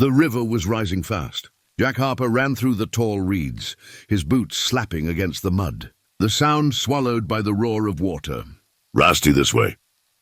The river was rising fast. Jack Harper ran through the tall reeds, his boots slapping against the mud, the sound swallowed by the roar of water. "Rusty, this way,"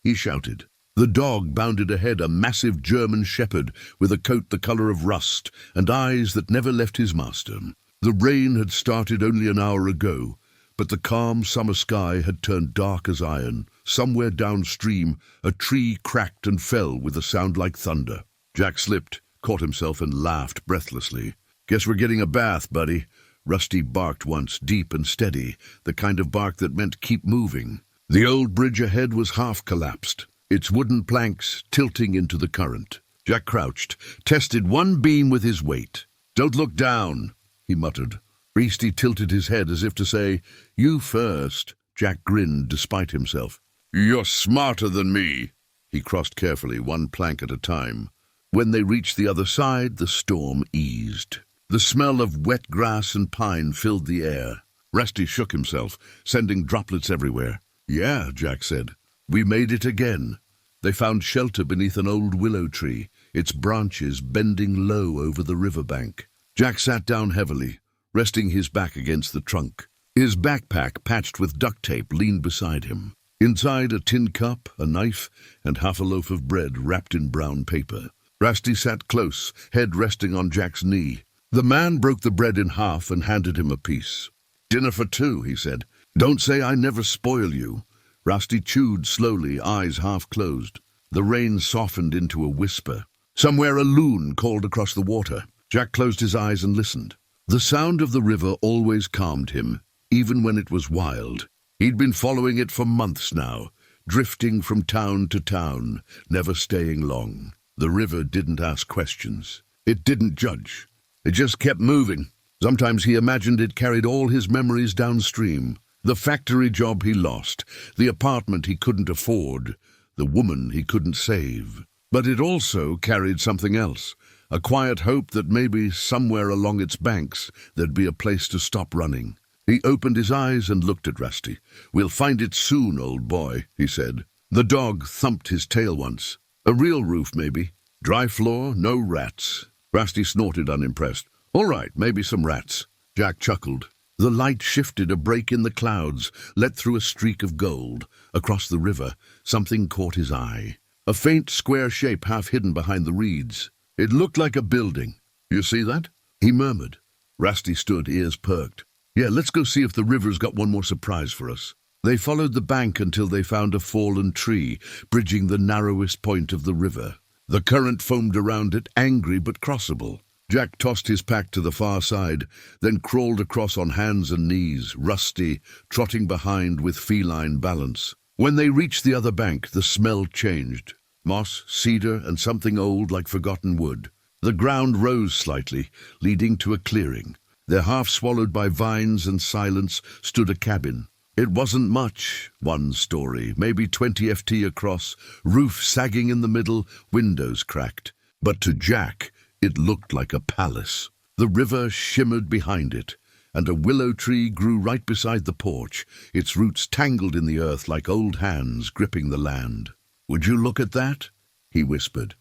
he shouted. The dog bounded ahead, a massive German shepherd with a coat the color of rust and eyes that never left his master. The rain had started only an hour ago, but the calm summer sky had turned dark as iron. Somewhere downstream, a tree cracked and fell with a sound like thunder. Jack slipped, caught himself, and laughed breathlessly. "Guess we're getting a bath, buddy." Rusty barked once, deep and steady, the kind of bark that meant keep moving. The old bridge ahead was half collapsed, its wooden planks tilting into the current. Jack crouched, tested one beam with his weight. "Don't look down," he muttered. Rusty tilted his head as if to say, "You first." Jack grinned despite himself. "You're smarter than me." He crossed carefully, one plank at a time. When they reached the other side, the storm eased. The smell of wet grass and pine filled the air. Rusty shook himself, sending droplets everywhere. "Yeah," Jack said. "We made it again." They found shelter beneath an old willow tree, its branches bending low over the riverbank. Jack sat down heavily, resting his back against the trunk. His backpack, patched with duct tape, leaned beside him. Inside, a tin cup, a knife, and half a loaf of bread wrapped in brown paper. Rusty sat close, head resting on Jack's knee. The man broke the bread in half and handed him a piece. "Dinner for two," he said. "Don't say I never spoil you." Rusty chewed slowly, eyes half closed. The rain softened into a whisper. Somewhere a loon called across the water. Jack closed his eyes and listened. The sound of the river always calmed him, even when it was wild. He'd been following it for months now, drifting from town to town, never staying long. The river didn't ask questions. It didn't judge. It just kept moving. Sometimes he imagined it carried all his memories downstream. The factory job he lost, the apartment he couldn't afford, the woman he couldn't save. But it also carried something else, a quiet hope that maybe somewhere along its banks there'd be a place to stop running. He opened his eyes and looked at Rusty. "We'll find it soon, old boy," he said. The dog thumped his tail once. "A real roof, maybe. Dry floor, no rats." Rusty snorted, unimpressed. "All right, maybe some rats." Jack chuckled. The light shifted, a break in the clouds, let through a streak of gold. Across the river, something caught his eye. A faint square shape half hidden behind the reeds. It looked like a building. "You see that?" he murmured. Rusty stood, ears perked. "Yeah, let's go see if the river's got one more surprise for us." They followed the bank until they found a fallen tree, bridging the narrowest point of the river. The current foamed around it, angry but crossable. Jack tossed his pack to the far side, then crawled across on hands and knees, Rusty trotting behind with feline balance. When they reached the other bank, the smell changed. Moss, cedar, and something old like forgotten wood. The ground rose slightly, leading to a clearing. There, half swallowed by vines and silence, stood a cabin. It wasn't much, one story, maybe 20 ft across, roof sagging in the middle, windows cracked. But to Jack, it looked like a palace. The river shimmered behind it, and a willow tree grew right beside the porch, its roots tangled in the earth like old hands gripping the land. "Would you look at that?" he whispered.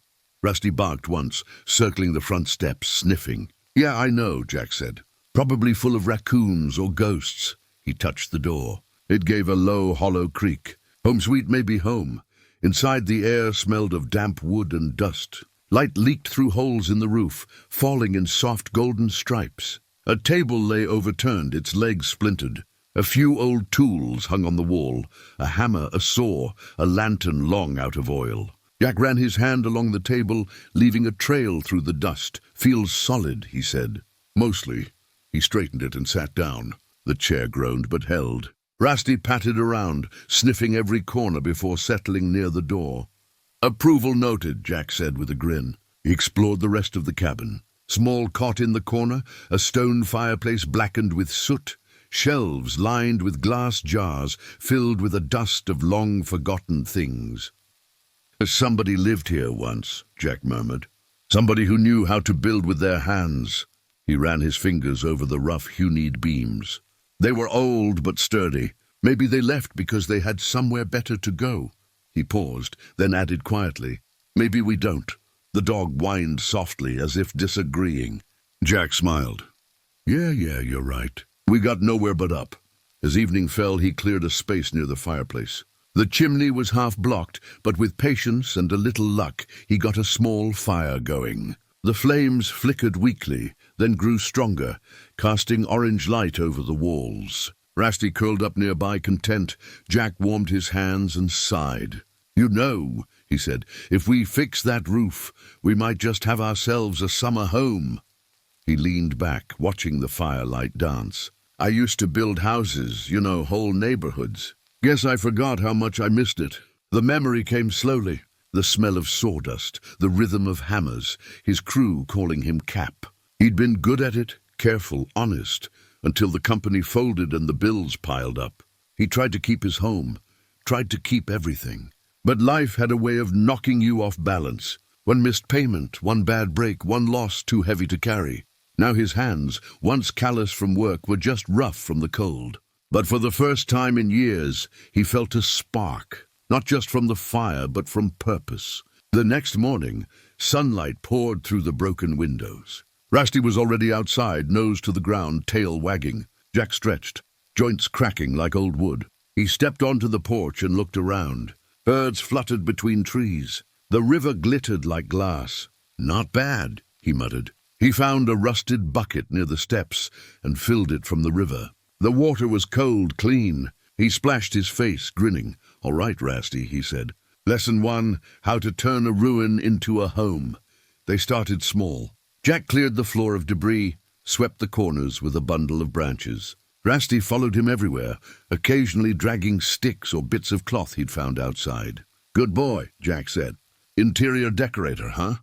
Rusty barked once, circling the front steps, sniffing. "Yeah, I know," Jack said. "Probably full of raccoons or ghosts." He touched the door. It gave a low, hollow creak. Home sweet may be home. Inside, the air smelled of damp wood and dust. Light leaked through holes in the roof, falling in soft golden stripes. A table lay overturned, its legs splintered. A few old tools hung on the wall, a hammer, a saw, a lantern long out of oil. Jack ran his hand along the table, leaving a trail through the dust. "Feels solid," he said. "Mostly." He straightened it and sat down. The chair groaned but held. Rusty patted around, sniffing every corner before settling near the door. "Approval noted," Jack said with a grin. He explored the rest of the cabin. Small cot in the corner, a stone fireplace blackened with soot, shelves lined with glass jars filled with a dust of long-forgotten things. "Somebody lived here once," Jack murmured. "Somebody who knew how to build with their hands." He ran his fingers over the rough, hewn beams. They were old but sturdy. Maybe they left because they had somewhere better to go. He paused, then added quietly, "Maybe we don't." The dog whined softly, as if disagreeing. Jack smiled. Yeah, you're right. We got nowhere but up. As evening fell, he cleared a space near the fireplace. The chimney was half blocked, but with patience and a little luck, he got a small fire going. The flames flickered weakly, then grew stronger, casting orange light over the walls. Rusty curled up nearby, content. Jack warmed his hands and sighed. You know, he said, if we fix that roof, we might just have ourselves a summer home. He leaned back, watching the firelight dance. I used to build houses, whole neighborhoods. Guess I forgot how much I missed it. The memory came slowly. The smell of sawdust, the rhythm of hammers, his crew calling him Cap. He'd been good at it, careful, honest, until the company folded and the bills piled up. He tried to keep his home, tried to keep everything. But life had a way of knocking you off balance. One missed payment, one bad break, one loss too heavy to carry. Now his hands, once callous from work, were just rough from the cold. But for the first time in years, he felt a spark, not just from the fire, but from purpose. The next morning, sunlight poured through the broken windows. Rusty was already outside, nose to the ground, tail wagging. Jack stretched, joints cracking like old wood. He stepped onto the porch and looked around. Birds fluttered between trees. The river glittered like glass. Not bad, he muttered. He found a rusted bucket near the steps and filled it from the river. The water was cold, clean. He splashed his face, grinning. All right, Rusty, he said. Lesson 1, how to turn a ruin into a home. They started small. Jack cleared the floor of debris, swept the corners with a bundle of branches. Rusty followed him everywhere, occasionally dragging sticks or bits of cloth he'd found outside. Good boy, Jack said. Interior decorator, huh?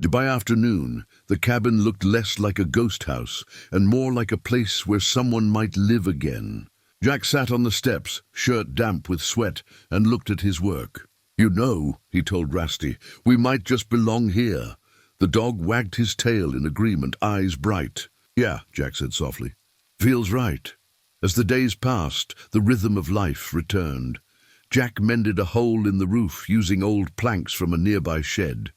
By afternoon, the cabin looked less like a ghost house and more like a place where someone might live again. Jack sat on the steps, shirt damp with sweat, and looked at his work. You know, he told Rusty, we might just belong here. The dog wagged his tail in agreement, eyes bright. Yeah, Jack said softly. Feels right. As the days passed, the rhythm of life returned. Jack mended a hole in the roof using old planks from a nearby shed.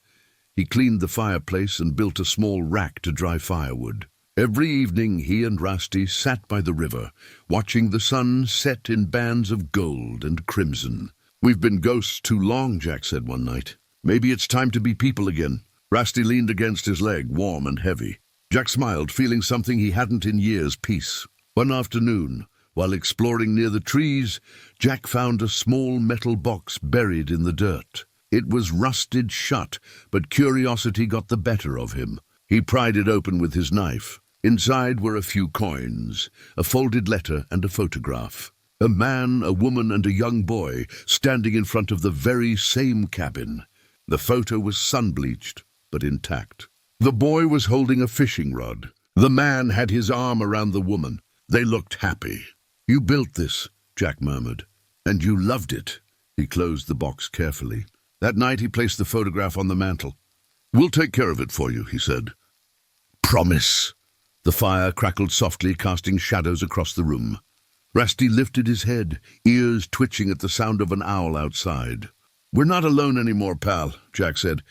He cleaned the fireplace and built a small rack to dry firewood. Every evening he and Rusty sat by the river, watching the sun set in bands of gold and crimson. We've been ghosts too long, Jack said one night. Maybe it's time to be people again. Rusty leaned against his leg, warm and heavy. Jack smiled, feeling something he hadn't in years, peace. One afternoon, while exploring near the trees, Jack found a small metal box buried in the dirt. It was rusted shut, but curiosity got the better of him. He pried it open with his knife. Inside were a few coins, a folded letter and a photograph. A man, a woman, and a young boy standing in front of the very same cabin. The photo was sun-bleached, but intact. The boy was holding a fishing rod. The man had his arm around the woman. They looked happy. You built this, Jack murmured. And you loved it. He closed the box carefully. That night he placed the photograph on the mantel. We'll take care of it for you, he said. Promise. The fire crackled softly, casting shadows across the room. Rusty lifted his head, ears twitching at the sound of an owl outside. We're not alone anymore, pal, Jack said.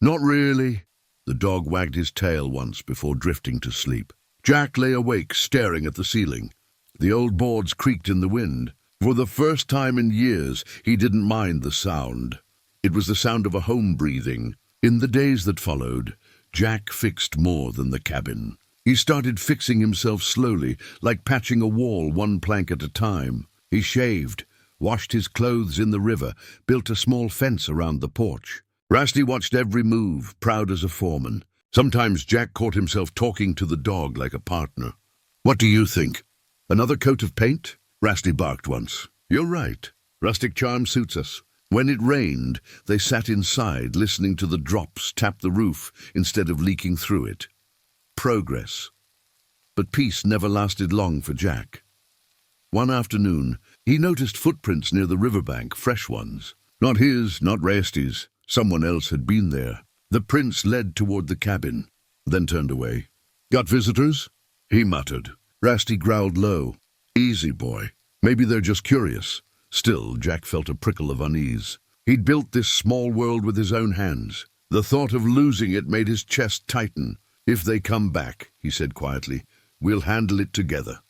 Not really. The dog wagged his tail once before drifting to sleep. Jack lay awake, staring at the ceiling. The old boards creaked in the wind. For the first time in years, he didn't mind the sound. It was the sound of a home breathing. In the days that followed, Jack fixed more than the cabin. He started fixing himself slowly, like patching a wall one plank at a time. He shaved, washed his clothes in the river, built a small fence around the porch. Rusty watched every move, proud as a foreman. Sometimes Jack caught himself talking to the dog like a partner. What do you think? Another coat of paint? Rusty barked once. You're right. Rustic charm suits us. When it rained, they sat inside, listening to the drops tap the roof instead of leaking through it. Progress. But peace never lasted long for Jack. One afternoon, he noticed footprints near the riverbank, fresh ones. Not his, not Rusty's. Someone else had been there. The prints led toward the cabin, then turned away. Got visitors? He muttered. Rusty growled low. Easy, boy. Maybe they're just curious. Still, Jack felt a prickle of unease. He'd built this small world with his own hands. The thought of losing it made his chest tighten. "If they come back," he said quietly, "we'll handle it together."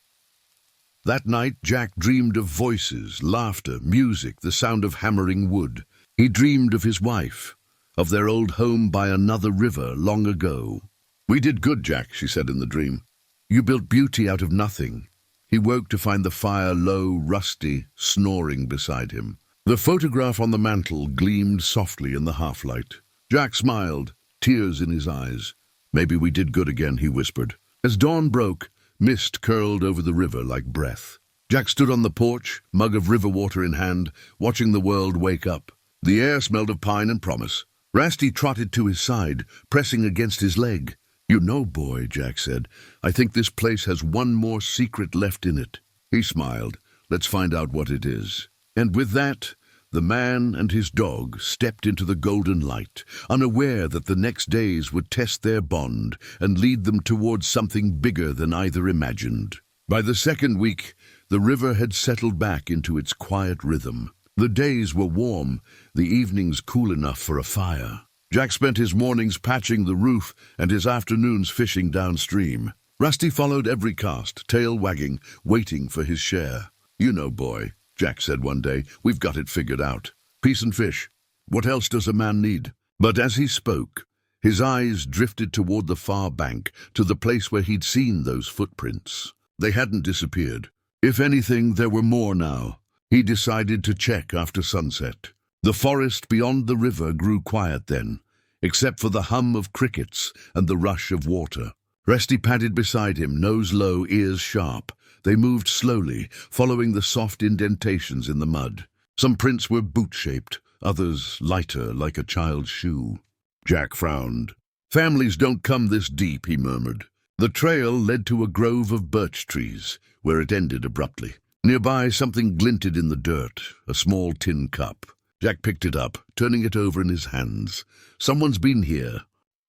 That night, Jack dreamed of voices, laughter, music, the sound of hammering wood. He dreamed of his wife, of their old home by another river long ago. "We did good, Jack," she said in the dream. "You built beauty out of nothing." He woke to find the fire low, rusty, snoring beside him. The photograph on the mantel gleamed softly in the half-light. Jack smiled, tears in his eyes. "Maybe we did good again," he whispered. As dawn broke, mist curled over the river like breath. Jack stood on the porch, mug of river water in hand, watching the world wake up. The air smelled of pine and promise. Rusty trotted to his side, pressing against his leg. "You know, boy," Jack said, "I think this place has one more secret left in it." He smiled. "Let's find out what it is." And with that, the man and his dog stepped into the golden light, unaware that the next days would test their bond and lead them towards something bigger than either imagined. By the second week, the river had settled back into its quiet rhythm. The days were warm, the evenings cool enough for a fire. Jack spent his mornings patching the roof and his afternoons fishing downstream. Rusty followed every cast, tail wagging, waiting for his share. "You know, boy," Jack said one day, "we've got it figured out. Peace and fish. What else does a man need?" But as he spoke, his eyes drifted toward the far bank, to the place where he'd seen those footprints. They hadn't disappeared. If anything, there were more now. He decided to check after sunset. The forest beyond the river grew quiet then, except for the hum of crickets and the rush of water. Rusty padded beside him, nose low, ears sharp. They moved slowly, following the soft indentations in the mud. Some prints were boot-shaped, others lighter, like a child's shoe. Jack frowned. "Families don't come this deep," he murmured. The trail led to a grove of birch trees, where it ended abruptly. Nearby, something glinted in the dirt, a small tin cup. Jack picked it up, turning it over in his hands. "Someone's been here."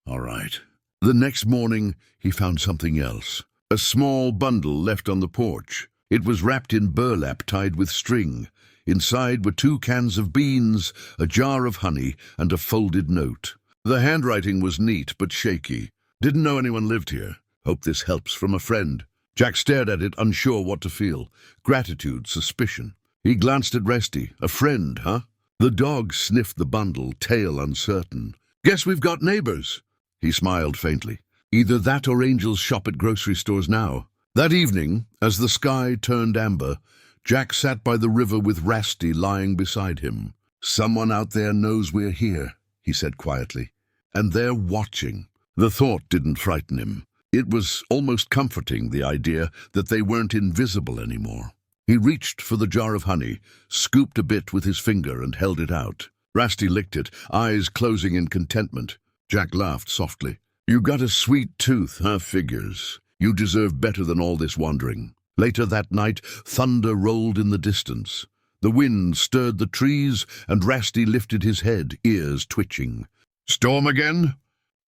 "All right." The next morning, he found something else. A small bundle left on the porch. It was wrapped in burlap tied with string. Inside were 2 cans of beans, a jar of honey, and a folded note. The handwriting was neat but shaky. "Didn't know anyone lived here. Hope this helps, from a friend." Jack stared at it, unsure what to feel. Gratitude, suspicion. He glanced at Rusty. "A friend, huh?" The dog sniffed the bundle, tail uncertain. "Guess we've got neighbors." He smiled faintly. Either that or angels shop at grocery stores now. That evening, as the sky turned amber, Jack sat by the river with Rusty lying beside him. "Someone out there knows we're here," he said quietly. "And they're watching." The thought didn't frighten him. It was almost comforting, the idea that they weren't invisible anymore. He reached for the jar of honey, scooped a bit with his finger and held it out. Rusty licked it, eyes closing in contentment. Jack laughed softly. "You got a sweet tooth, huh? Figures. You deserve better than all this wandering." Later that night, thunder rolled in the distance. The wind stirred the trees, and Rusty lifted his head, ears twitching. "Storm again?"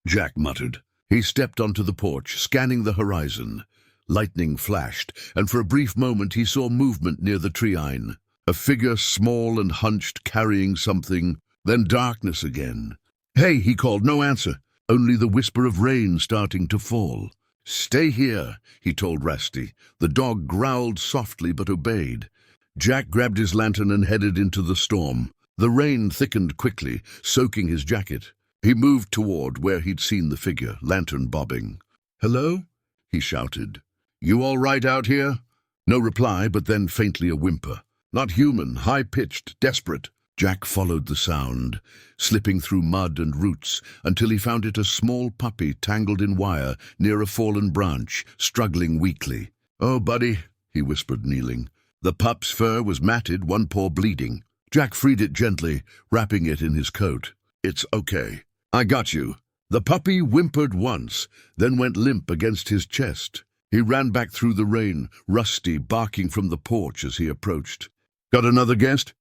Jack muttered. He stepped onto the porch, scanning the horizon. Lightning flashed, and for a brief moment he saw movement near the tree-line. A figure small and hunched, carrying something, then darkness again. "Hey," he called, no answer, only the whisper of rain starting to fall. "Stay here," he told Rusty. The dog growled softly but obeyed. Jack grabbed his lantern and headed into the storm. The rain thickened quickly, soaking his jacket. He moved toward where he'd seen the figure, lantern bobbing. "Hello?" he shouted. "You all right out here?" No reply, but then faintly a whimper. Not human, high-pitched, desperate. Jack followed the sound, slipping through mud and roots, until he found it a small puppy tangled in wire near a fallen branch, struggling weakly. "Oh, buddy," he whispered, kneeling. The pup's fur was matted, one paw bleeding. Jack freed it gently, wrapping it in his coat. "It's okay. I got you." The puppy whimpered once, then went limp against his chest. He ran back through the rain, Rusty barking from the porch as he approached. "Got another guest?"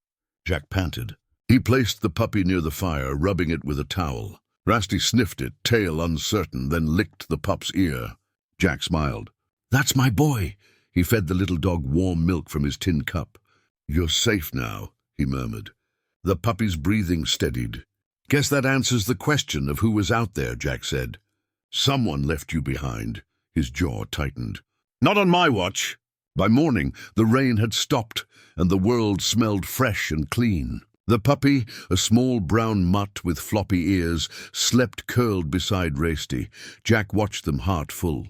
Jack panted. He placed the puppy near the fire, rubbing it with a towel. Rusty sniffed it, tail uncertain, then licked the pup's ear. Jack smiled. "That's my boy." He fed the little dog warm milk from his tin cup. "You're safe now," he murmured. The puppy's breathing steadied. Guess that answers the question of who was out there, Jack said. Someone left you behind. His jaw tightened. Not on my watch. By morning, the rain had stopped, and the world smelled fresh and clean. The puppy, a small brown mutt with floppy ears, slept curled beside Rasty. Jack watched them, heart full.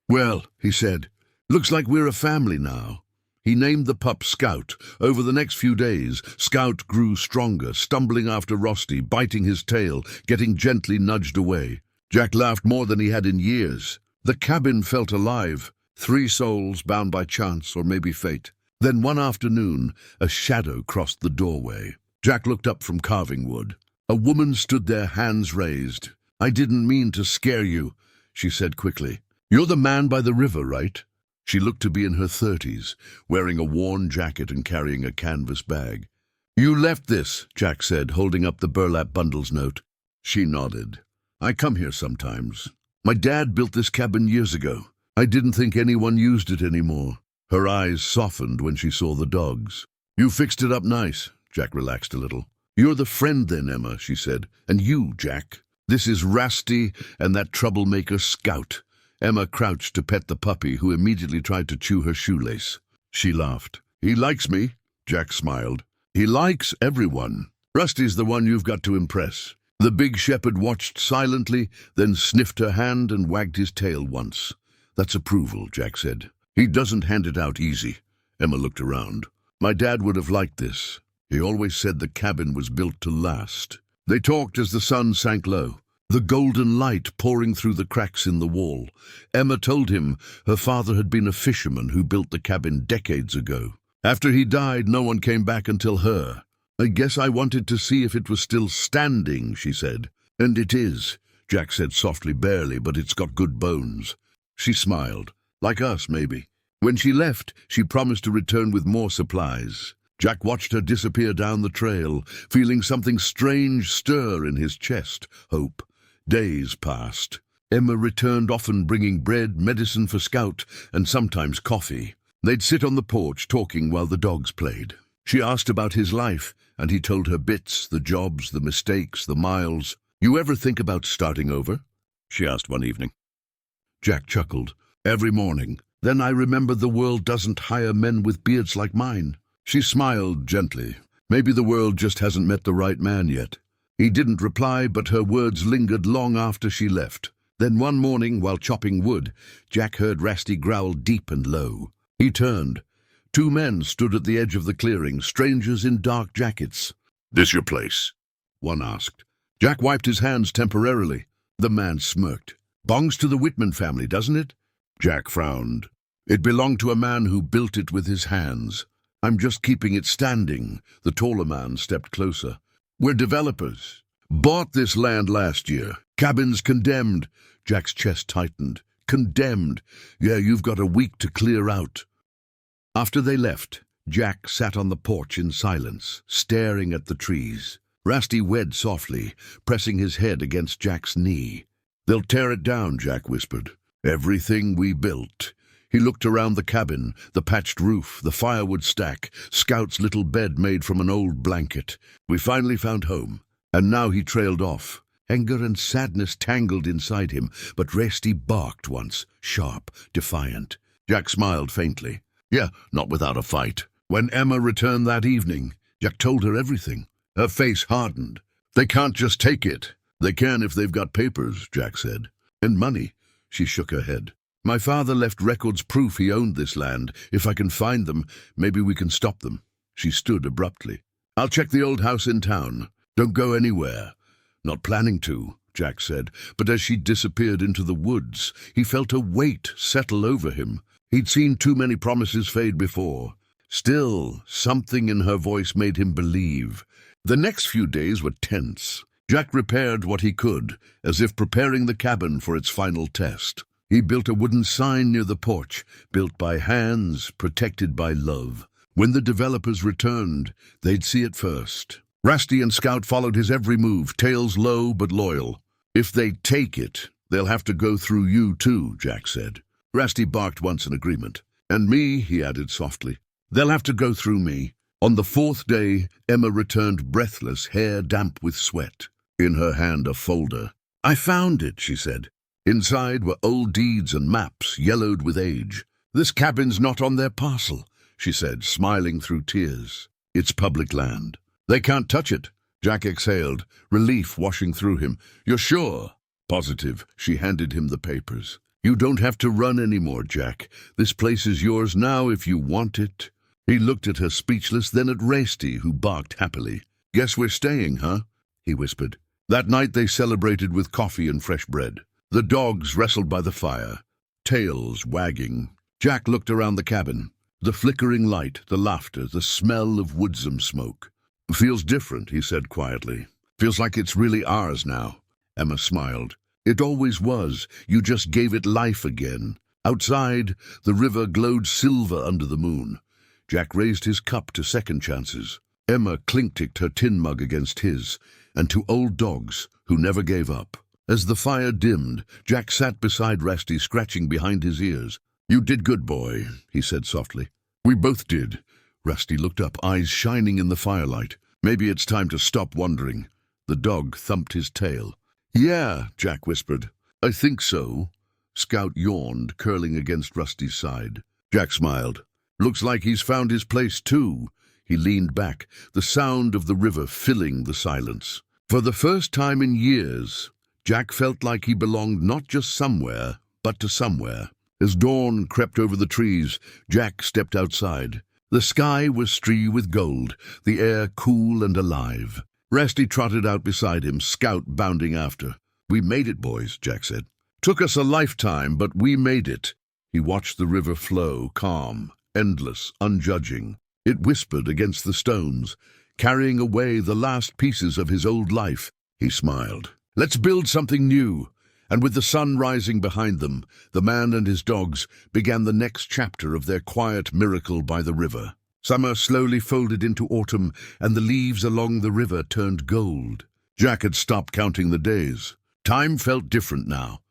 Well, he said, looks like we're a family now. He named the pup Scout. Over the next few days, Scout grew stronger, stumbling after Rusty, biting his tail, getting gently nudged away. Jack laughed more than he had in years. The cabin felt alive. 3 souls bound by chance or maybe fate. Then one afternoon, a shadow crossed the doorway. Jack looked up from carving wood. A woman stood there, hands raised. I didn't mean to scare you, she said quickly. You're the man by the river, right? She looked to be in her 30s, wearing a worn jacket and carrying a canvas bag. You left this, Jack said, holding up the burlap bundle's note. She nodded. I come here sometimes. My dad built this cabin years ago. I didn't think anyone used it anymore. Her eyes softened when she saw the dogs. You fixed it up nice. Jack relaxed a little. You're the friend then, Emma, she said. And you, Jack. This is Rusty and that troublemaker Scout. Emma crouched to pet the puppy, who immediately tried to chew her shoelace. She laughed. He likes me, Jack smiled. He likes everyone. Rusty's the one you've got to impress. The big shepherd watched silently, then sniffed her hand and wagged his tail once. That's approval, Jack said. He doesn't hand it out easy. Emma looked around. My dad would have liked this. He always said the cabin was built to last. They talked as the sun sank low, the golden light pouring through the cracks in the wall. Emma told him her father had been a fisherman who built the cabin decades ago. After he died, no one came back until her. I guess I wanted to see if it was still standing, she said. And it is, Jack said softly, barely, but it's got good bones. She smiled. Like us, maybe. When she left, she promised to return with more supplies. Jack watched her disappear down the trail, feeling something strange stir in his chest. Hope. Days passed. Emma returned, often bringing bread, medicine for Scout, and sometimes coffee. They'd sit on the porch talking while the dogs played. She asked about his life, and he told her bits, the jobs, the mistakes, the miles. You ever think about starting over? She asked one evening. Jack chuckled. Every morning. Then I remembered the world doesn't hire men with beards like mine. She smiled gently. Maybe the world just hasn't met the right man yet. He didn't reply, but her words lingered long after she left. Then one morning, while chopping wood, Jack heard Rusty growl deep and low. He turned. 2 men stood at the edge of the clearing, strangers in dark jackets. This your place? One asked. Jack wiped his hands temporarily. The man smirked. Belongs to the Whitman family, doesn't it? Jack frowned. It belonged to a man who built it with his hands. I'm just keeping it standing. The taller man stepped closer. We're developers. Bought this land last year. Cabins condemned. Jack's chest tightened. Condemned. Yeah, you've got a week to clear out. After they left, Jack sat on the porch in silence, staring at the trees. Rusty wed softly, pressing his head against Jack's knee. They'll tear it down, Jack whispered. Everything we built. He looked around the cabin, the patched roof, the firewood stack, Scout's little bed made from an old blanket. We finally found home, and now he trailed off. Anger and sadness tangled inside him, but Rusty barked once, sharp, defiant. Jack smiled faintly. Yeah, not without a fight. When Emma returned that evening, Jack told her everything. Her face hardened. They can't just take it. They can if they've got papers, Jack said. And money. She shook her head. My father left records proof he owned this land. If I can find them, maybe we can stop them. She stood abruptly. I'll check the old house in town. Don't go anywhere. Not planning to, Jack said, but as she disappeared into the woods, he felt a weight settle over him. He'd seen too many promises fade before. Still, something in her voice made him believe. The next few days were tense. Jack repaired what he could, as if preparing the cabin for its final test. He built a wooden sign near the porch, built by hands, protected by love. When the developers returned, they'd see it first. Rusty and Scout followed his every move, tails low but loyal. If they take it, they'll have to go through you too, Jack said. Rusty barked once in agreement. And me, he added softly. They'll have to go through me. On the fourth day, Emma returned breathless, hair damp with sweat. In her hand a folder. "I found it," she said. Inside were old deeds and maps, yellowed with age. "This cabin's not on their parcel," she said, smiling through tears. "It's public land. They can't touch it." Jack exhaled, relief washing through him. "You're sure?" "Positive." She handed him the papers. "You don't have to run anymore, Jack. This place is yours now if you want it." He looked at her speechless, then at Rasty, who barked happily. "Guess we're staying, huh?" he whispered. That night they celebrated with coffee and fresh bread. The dogs wrestled by the fire, tails wagging. Jack looked around the cabin. The flickering light, the laughter, the smell of woodsome smoke. "Feels different," he said quietly. "Feels like it's really ours now." Emma smiled. "It always was. You just gave it life again." Outside, the river glowed silver under the moon. Jack raised his cup to second chances. Emma clinked her tin mug against his, and to old dogs who never gave up. As the fire dimmed, Jack sat beside Rasty, scratching behind his ears. "You did good, boy," he said softly. "We both did." Rasty looked up, eyes shining in the firelight. "Maybe it's time to stop wondering." The dog thumped his tail. "Yeah," Jack whispered. "I think so." Scout yawned, curling against Rusty's side. Jack smiled. "Looks like he's found his place too." He leaned back, the sound of the river filling the silence. For the first time in years, Jack felt like he belonged not just somewhere, but to somewhere. As dawn crept over the trees, Jack stepped outside. The sky was streaked with gold, the air cool and alive. Rasty trotted out beside him, Scout bounding after. "We made it, boys," Jack said. "Took us a lifetime, but we made it." He watched the river flow, calm, endless, unjudging. It whispered against the stones, carrying away the last pieces of his old life. He smiled. "Let's build something new." And with the sun rising behind them, the man and his dogs began the next chapter of their quiet miracle by the river. Summer slowly folded into autumn, and the leaves along the river turned gold. Jack had stopped counting the days. Time felt different now.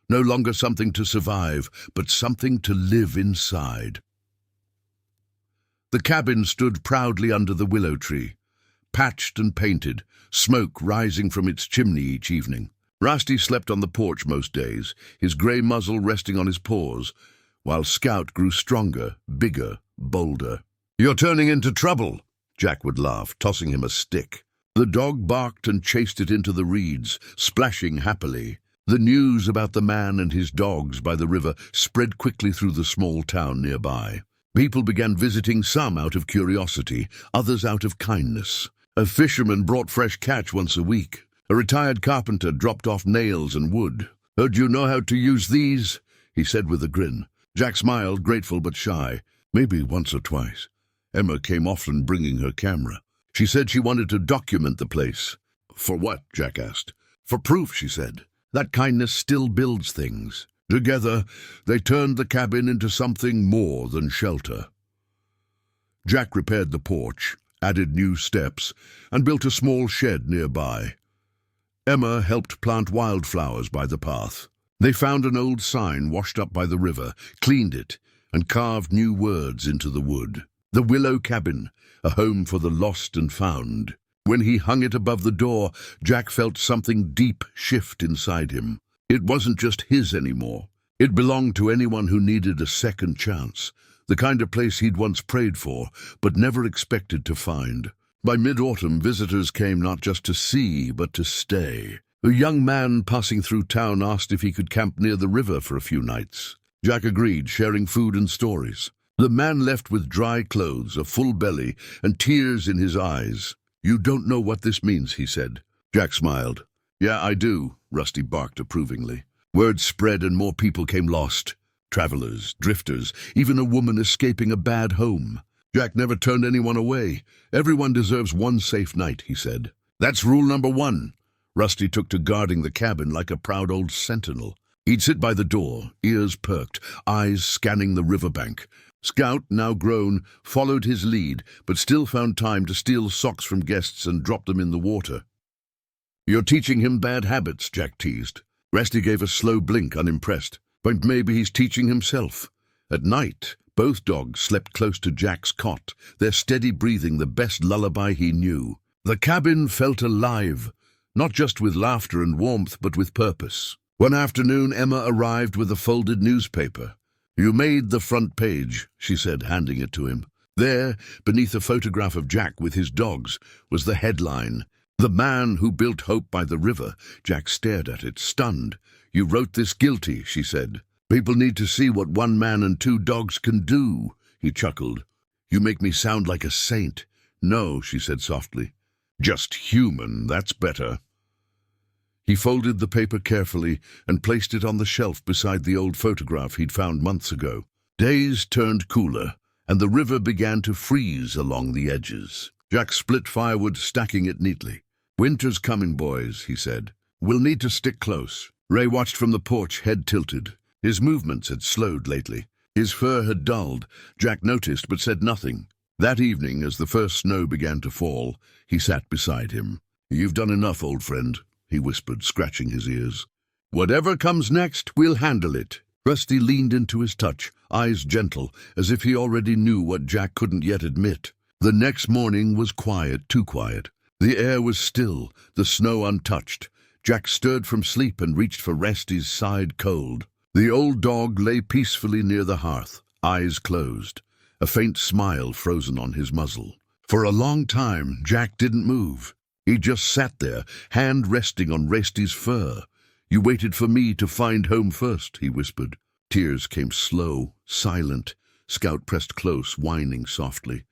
No longer something to survive, but something to live inside. The cabin stood proudly under the willow tree, patched and painted, smoke rising from its chimney each evening. Rasty slept on the porch most days, his grey muzzle resting on his paws, while Scout grew stronger, bigger, bolder. "You're turning into trouble," Jack would laugh, tossing him a stick. The dog barked and chased it into the reeds, splashing happily. The news about the man and his dogs by the river spread quickly through the small town nearby. People began visiting, some out of curiosity, others out of kindness. A fisherman brought fresh catch once a week. A retired carpenter dropped off nails and wood. "Heard you know how to use these?" he said with a grin. Jack smiled, grateful but shy. "Maybe once or twice." Emma came often, bringing her camera. She said she wanted to document the place. "For what?" Jack asked. "For proof," she said. "That kindness still builds things." Together, they turned the cabin into something more than shelter. Jack repaired the porch, added new steps, and built a small shed nearby. Emma helped plant wildflowers by the path. They found an old sign washed up by the river, cleaned it, and carved new words into the wood. "The Willow Cabin, a home for the lost and found." When he hung it above the door, Jack felt something deep shift inside him. It wasn't just his anymore. It belonged to anyone who needed a second chance, the kind of place he'd once prayed for, but never expected to find. By mid-autumn, visitors came not just to see, but to stay. A young man passing through town asked if he could camp near the river for a few nights. Jack agreed, sharing food and stories. The man left with dry clothes, a full belly, and tears in his eyes. "You don't know what this means," he said. Jack smiled. "Yeah, I do," Rusty barked approvingly. Word spread and more people came lost. Travelers, drifters, even a woman escaping a bad home. Jack never turned anyone away. "Everyone deserves one safe night," he said. "That's rule number one." Rusty took to guarding the cabin like a proud old sentinel. He'd sit by the door, ears perked, eyes scanning the riverbank. Scout, now grown, followed his lead, but still found time to steal socks from guests and drop them in the water. "You're teaching him bad habits," Jack teased. Rusty gave a slow blink, unimpressed. "But maybe he's teaching himself." At night, Both dogs slept close to Jack's cot, their steady breathing the best lullaby he knew. The cabin felt alive, not just with laughter and warmth, but with purpose. One afternoon, Emma arrived with a folded newspaper. "You made the front page," she said, handing it to him. There, beneath a photograph of Jack with his dogs, was the headline, "The Man Who Built Hope by the River." Jack stared at it, stunned. "You wrote this guilty," she said. "People need to see what one man and two dogs can do." He chuckled. "You make me sound like a saint." "No," she said softly. "Just human, that's better." He folded the paper carefully and placed it on the shelf beside the old photograph he'd found months ago. Days turned cooler, and the river began to freeze along the edges. Jack split firewood, stacking it neatly. "Winter's coming, boys," he said. "We'll need to stick close." Ray watched from the porch, head tilted. His movements had slowed lately. His fur had dulled. Jack noticed but said nothing. That evening, as the first snow began to fall, he sat beside him. "You've done enough, old friend," he whispered, scratching his ears. "Whatever comes next, we'll handle it." Rusty leaned into his touch, eyes gentle, as if he already knew what Jack couldn't yet admit. The next morning was quiet, too quiet. The air was still, the snow untouched. Jack stirred from sleep and reached for Rusty's side cold. The old dog lay peacefully near the hearth, eyes closed, a faint smile frozen on his muzzle. For a long time, Jack didn't move. He just sat there, hand resting on Rusty's fur. "You waited for me to find home first," he whispered. Tears came slow, silent. Scout pressed close, whining softly.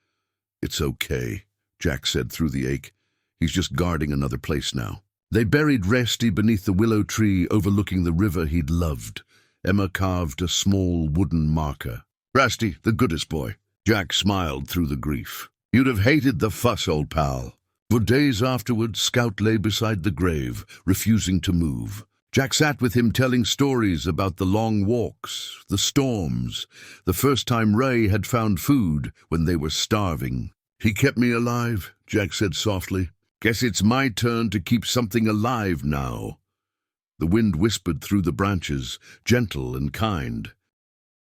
"It's okay," Jack said through the ache. "He's just guarding another place now." They buried Rusty beneath the willow tree overlooking the river he'd loved. Emma carved a small wooden marker. "Rusty, the goodest boy." Jack smiled through the grief. "You'd have hated the fuss, old pal." For days afterward, Scout lay beside the grave, refusing to move. Jack sat with him telling stories about the long walks, the storms, the first time Ray had found food when they were starving. "He kept me alive," Jack said softly. "Guess it's my turn to keep something alive now." The wind whispered through the branches, gentle and kind.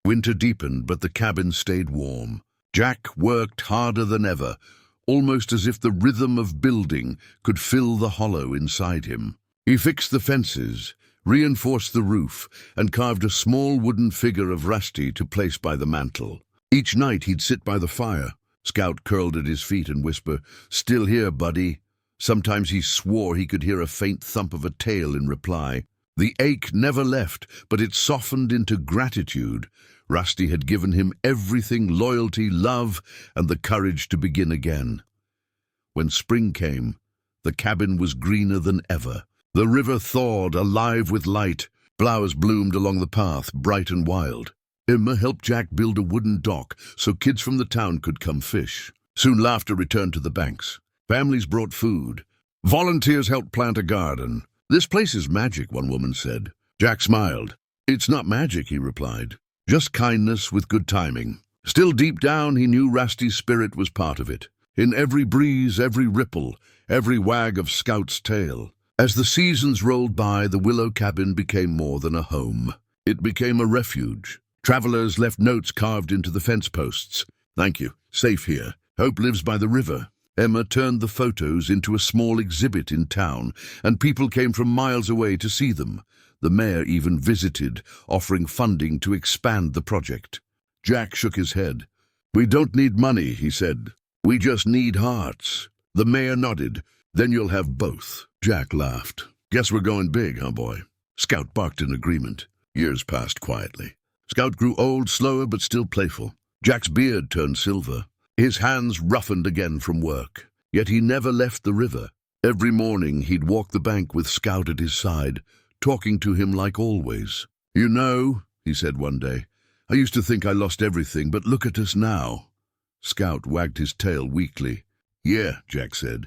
Winter deepened, but the cabin stayed warm. Jack worked harder than ever, almost as if the rhythm of building could fill the hollow inside him. He fixed the fences, reinforced the roof, and carved a small wooden figure of Rusty to place by the mantel. Each night he'd sit by the fire. Scout curled at his feet and whisper, "Still here, buddy." Sometimes he swore he could hear a faint thump of a tail in reply. The ache never left, but it softened into gratitude. Rusty had given him everything: loyalty, love, and the courage to begin again. When spring came, the cabin was greener than ever. The river thawed, alive with light. Flowers bloomed along the path, bright and wild. Emma helped Jack build a wooden dock so kids from the town could come fish. Soon laughter returned to the banks. Families brought food. Volunteers helped plant a garden. "This place is magic," one woman said. Jack smiled. "It's not magic," he replied. "Just kindness with good timing." Still deep down, he knew Rusty's spirit was part of it. In every breeze, every ripple, every wag of Scout's tail. As the seasons rolled by, the willow cabin became more than a home. It became a refuge. Travelers left notes carved into the fence posts. "Thank you. Safe here. Hope lives by the river." Emma turned the photos into a small exhibit in town, and people came from miles away to see them. The mayor even visited, offering funding to expand the project. Jack shook his head. "We don't need money," he said. "We just need hearts." The mayor nodded. "Then you'll have both." Jack laughed. "Guess we're going big, huh, boy?" Scout barked in agreement. Years passed quietly. Scout grew old, slower, but still playful. Jack's beard turned silver. His hands roughened again from work. Yet he never left the river. Every morning he'd walk the bank with Scout at his side, talking to him like always. "You know," he said one day, "I used to think I lost everything, but look at us now." Scout wagged his tail weakly. "Yeah," Jack said.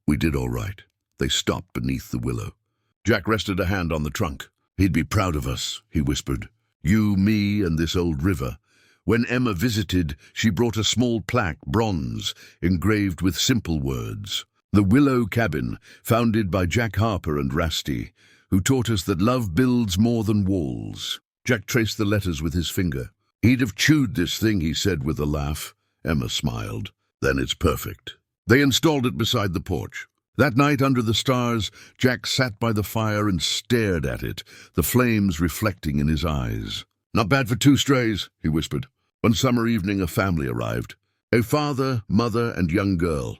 "We did all right." They stopped beneath the willow. Jack rested a hand on the trunk. "He'd be proud of us," he whispered. "You, me, and this old river." When Emma visited, she brought a small plaque, bronze, engraved with simple words. "The Willow Cabin, founded by Jack Harper and Rusty, who taught us that love builds more than walls." Jack traced the letters with his finger. He'd have chewed this thing, he said with a laugh. Emma smiled. Then it's perfect. They installed it beside the porch. That night under the stars, Jack sat by the fire and stared at it, the flames reflecting in his eyes. Not bad for 2 strays, he whispered. One summer evening a family arrived. A father, mother, and young girl.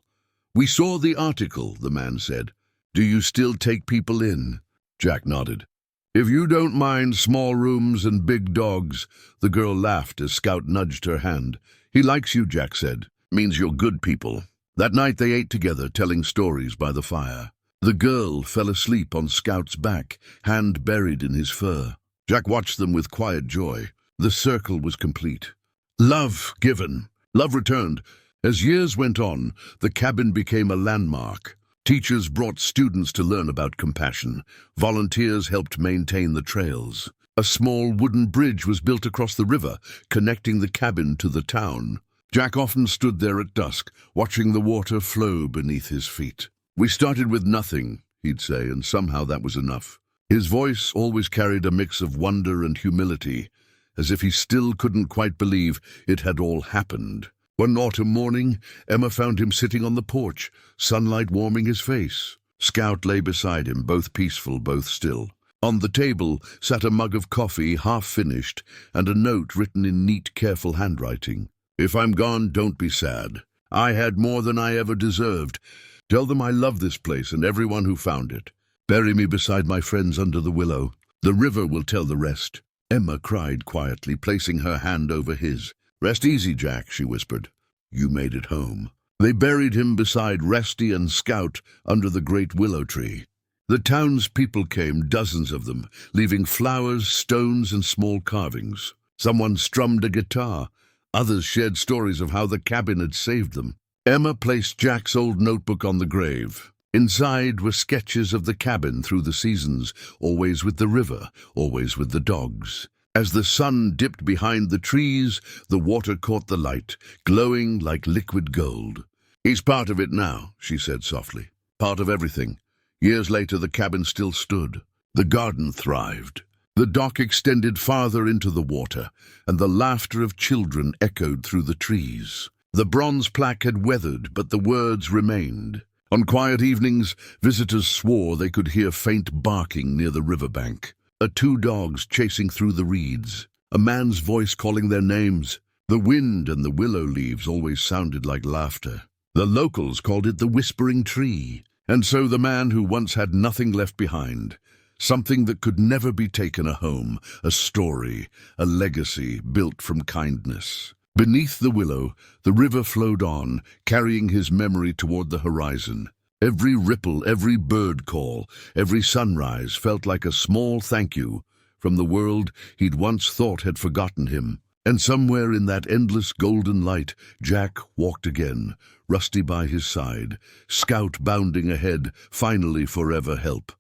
We saw the article, the man said. Do you still take people in? Jack nodded. If you don't mind small rooms and big dogs, the girl laughed as Scout nudged her hand. He likes you, Jack said. Means you're good people. That night they ate together, telling stories by the fire. The girl fell asleep on Scout's back, hand buried in his fur. Jack watched them with quiet joy. The circle was complete. Love given. Love returned. As years went on, the cabin became a landmark. Teachers brought students to learn about compassion. Volunteers helped maintain the trails. A small wooden bridge was built across the river, connecting the cabin to the town. Jack often stood there at dusk, watching the water flow beneath his feet. We started with nothing, he'd say, and somehow that was enough. His voice always carried a mix of wonder and humility, as if he still couldn't quite believe it had all happened. One autumn morning, Emma found him sitting on the porch, sunlight warming his face. Scout lay beside him, both peaceful, both still. On the table sat a mug of coffee, half finished, and a note written in neat, careful handwriting. If I'm gone, don't be sad. I had more than I ever deserved. Tell them I love this place and everyone who found it. Bury me beside my friends under the willow. The river will tell the rest. Emma cried quietly, placing her hand over his. Rest easy, Jack, she whispered. You made it home. They buried him beside Resty and Scout under the great willow tree. The townspeople came, dozens of them, leaving flowers, stones, and small carvings. Someone strummed a guitar. Others shared stories of how the cabin had saved them. Emma placed Jack's old notebook on the grave. Inside were sketches of the cabin through the seasons, always with the river, always with the dogs. As the sun dipped behind the trees, the water caught the light, glowing like liquid gold. He's part of it now, she said softly. Part of everything. Years later, the cabin still stood. The garden thrived. The dock extended farther into the water, and the laughter of children echoed through the trees. The bronze plaque had weathered, but the words remained. On quiet evenings, visitors swore they could hear faint barking near the riverbank. 2 dogs chasing through the reeds. A man's voice calling their names. The wind and the willow leaves always sounded like laughter. The locals called it the Whispering Tree. And so the man who once had nothing left behind, something that could never be taken a home, a story, a legacy built from kindness. Beneath the willow, the river flowed on, carrying his memory toward the horizon. Every ripple, every bird call, every sunrise felt like a small thank you from the world he'd once thought had forgotten him. And somewhere in that endless golden light, Jack walked again, Rusty by his side, Scout bounding ahead, finally forever help.